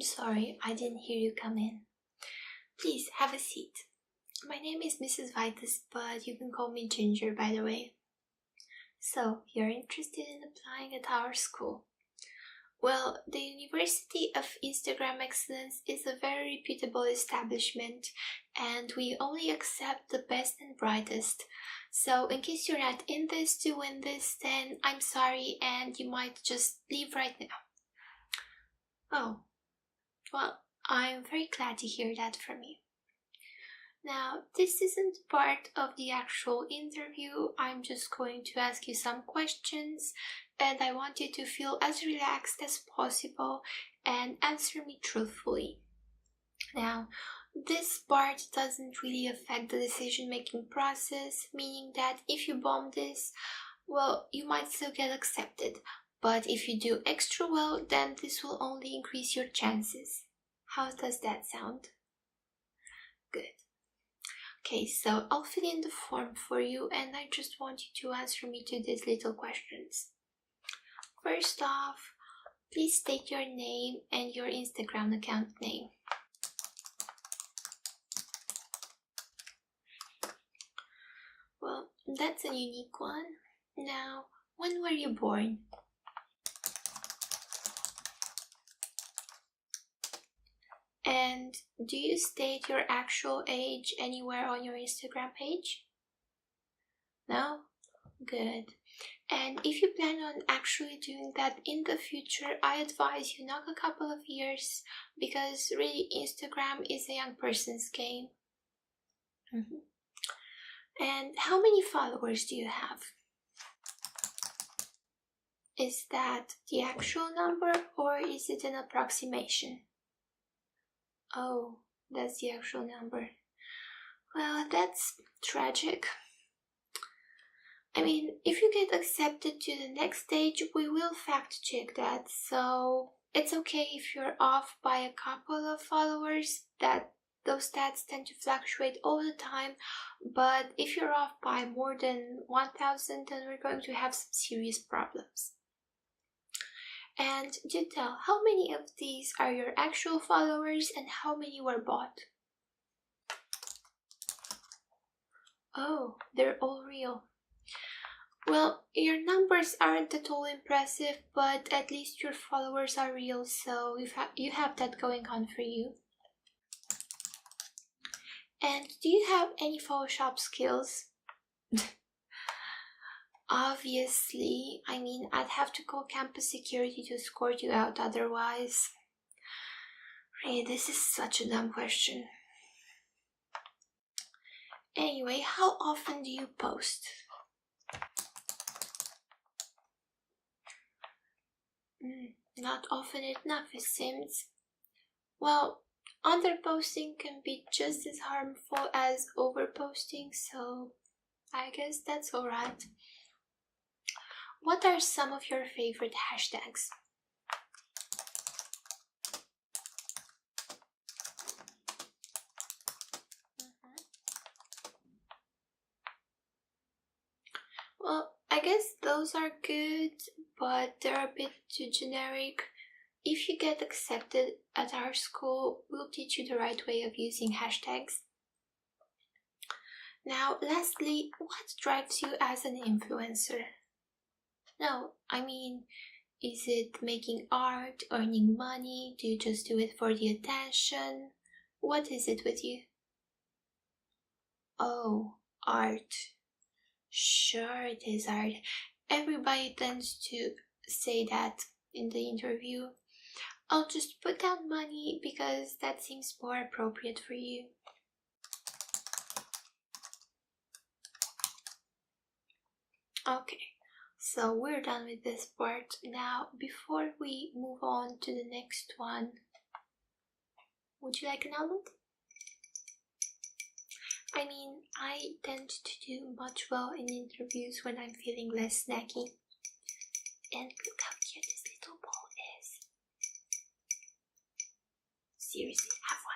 Sorry, I didn't hear you come in. Please, have a seat. My name is Mrs. Vitus, but you can call me Ginger, by the way. So, you're interested in applying at our school? Well, the University of Instagram Excellence is a very reputable establishment, and we only accept the best and brightest. So, in case you're not in this to win this, then I'm sorry, and you might just leave right now. Oh, well, I'm very glad to hear that from you. Now, this isn't part of the actual interview. I'm just going to ask you some questions, and I want you to feel as relaxed as possible and answer me truthfully. Now, this part doesn't really affect the decision-making process, meaning that if you bomb this, well, you might still get accepted. But if you do extra well, then this will only increase your chances. How does that sound? Good. Okay, so I'll fill in the form for you, and I just want you to answer me to these little questions. First off, please state your name and your Instagram account name. Well, that's a unique one. Now, when were you born? And do you state your actual age anywhere on your Instagram page? No? Good. And if you plan on actually doing that in the future, I advise you knock a couple of years, because really Instagram is a young person's game. And how many followers do you have? Is that the actual number, or is it an approximation? Oh, that's the actual number. Well, that's tragic. I mean, if you get accepted to the next stage, we will fact check that, so it's okay if you're off by a couple of followers. Those stats tend to fluctuate all the time, but if you're off by more than 1,000, then we're going to have some serious problems. And do tell, how many of these are your actual followers and how many were bought? Oh, they're all real. Well, your numbers aren't at all impressive, but at least your followers are real, so you have that going on for you. And do you have any Photoshop skills? Obviously, I mean, I'd have to call campus security to escort you out otherwise. Really, this is such a dumb question. Anyway, how often do you post? Not often enough, it seems. Well, underposting can be just as harmful as overposting, so I guess that's alright. What are some of your favorite hashtags? Well, I guess those are good, but they're a bit too generic. If you get accepted at our school, we'll teach you the right way of using hashtags. Now, lastly, what drives you as an influencer? No, I mean, is it making art, earning money? Do you just do it for the attention? What is it with you? Oh, art. Sure, it is art. Everybody tends to say that in the interview. I'll just put down money because that seems more appropriate for you. Okay, so we're done with this part. Now, before we move on to the next one, would you like an almond? I mean, I tend to do much well in interviews when I'm feeling less snacky. And look how cute this little ball is. Seriously, have one.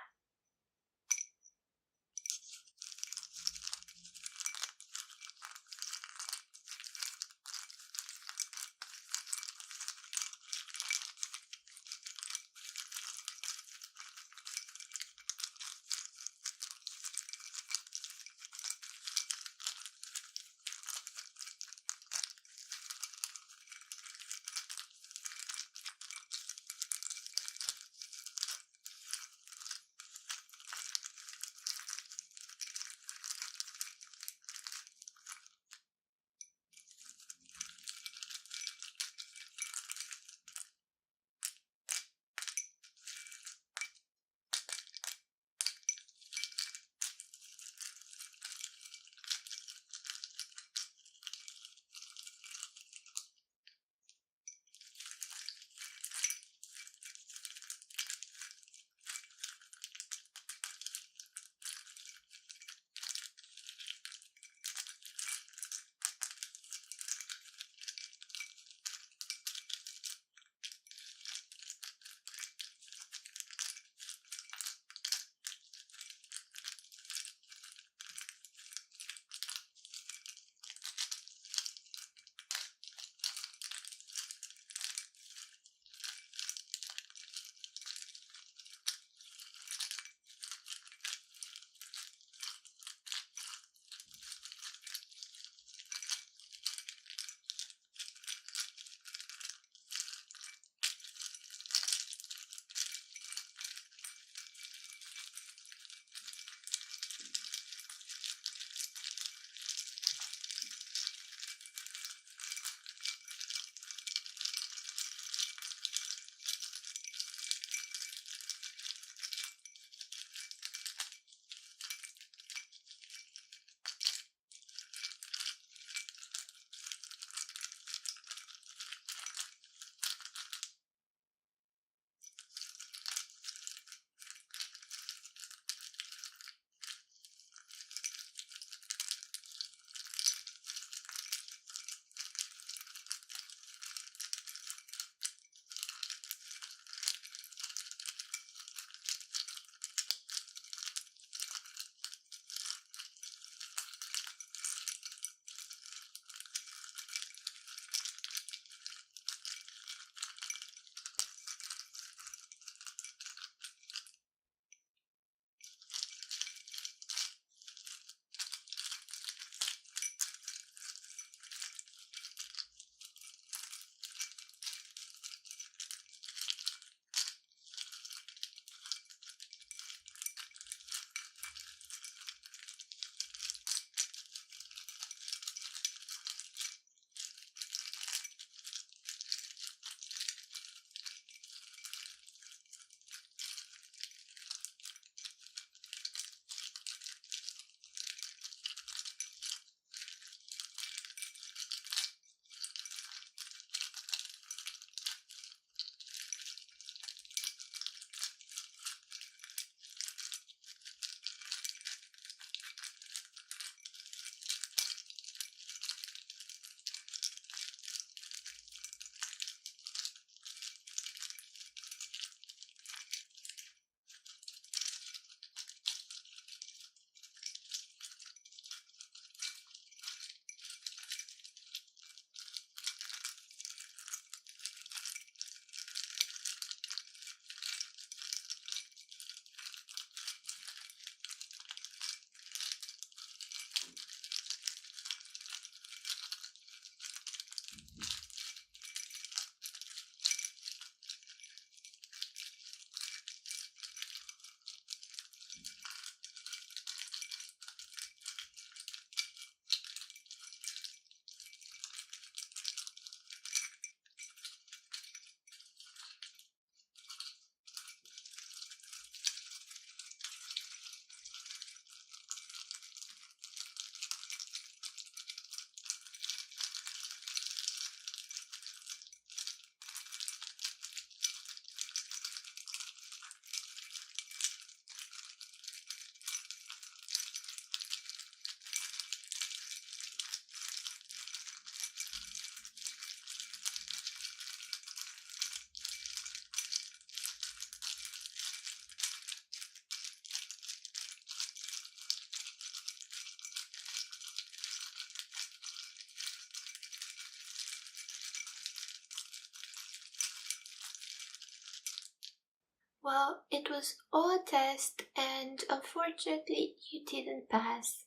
Well, it was all a test and unfortunately you didn't pass.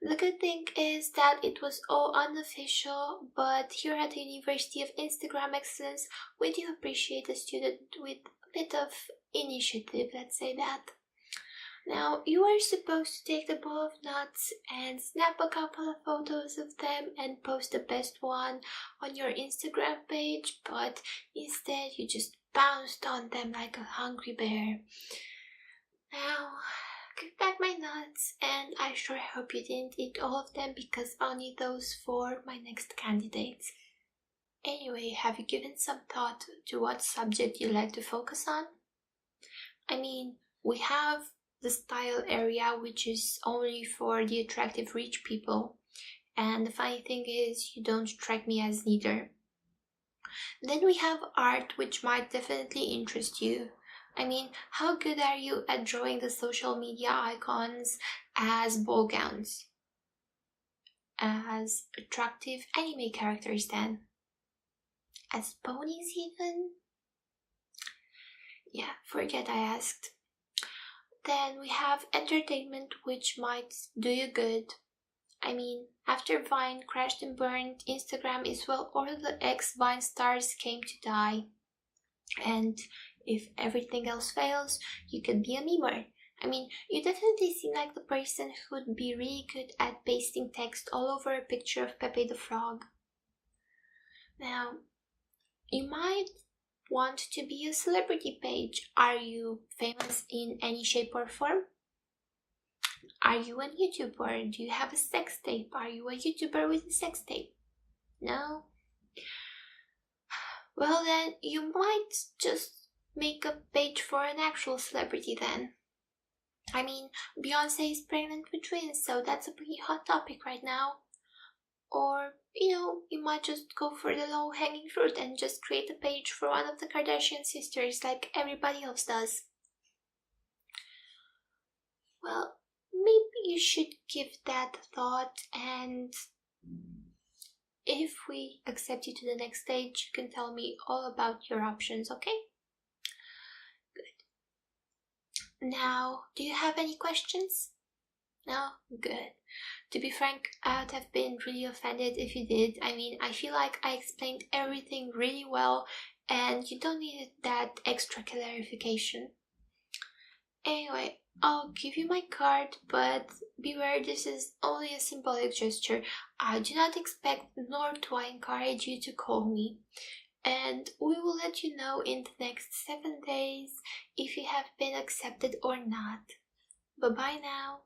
The good thing is that it was all unofficial, but here at the University of Instagram Excellence, we do appreciate a student with a bit of initiative, let's say that. Now, you are supposed to take the bowl of nuts and snap a couple of photos of them and post the best one on your Instagram page, but instead you just bounced on them like a hungry bear. Now, give back my nuts, and I sure hope you didn't eat all of them because I'll need those for my next candidates. Anyway, have you given some thought to what subject you'd like to focus on? I mean, we have the style area, which is only for the attractive rich people, and the funny thing is you don't strike me as neither. Then we have art, which might definitely interest you. I mean, how good are you at drawing the social media icons as ball gowns? As attractive anime characters then? As ponies even? Yeah, forget I asked. Then we have entertainment, which might do you good. I mean, after Vine crashed and burned, Instagram is where all the ex-Vine stars came to die. And if everything else fails, you could be a memer. I mean, you definitely seem like the person who'd be really good at pasting text all over a picture of Pepe the Frog. Now, you might want to be a celebrity page. Are you famous in any shape or form? Are you a YouTuber? Do you have a sex tape? Are you a YouTuber with a sex tape? No? Well then, you might just make a page for an actual celebrity then. I mean, Beyonce is pregnant with twins, so that's a pretty hot topic right now. Or, you might just go for the low-hanging fruit and just create a page for one of the Kardashian sisters like everybody else does. Well, maybe you should give that a thought, and if we accept you to the next stage, you can tell me all about your options, okay? Good. Now, do you have any questions? No? Good. To be frank, I would have been really offended if you did. I mean, I feel like I explained everything really well and you don't need that extra clarification. Anyway, I'll give you my card, but beware, this is only a symbolic gesture. I do not expect nor do I encourage you to call me. And we will let you know in the next 7 days if you have been accepted or not. Bye-bye now.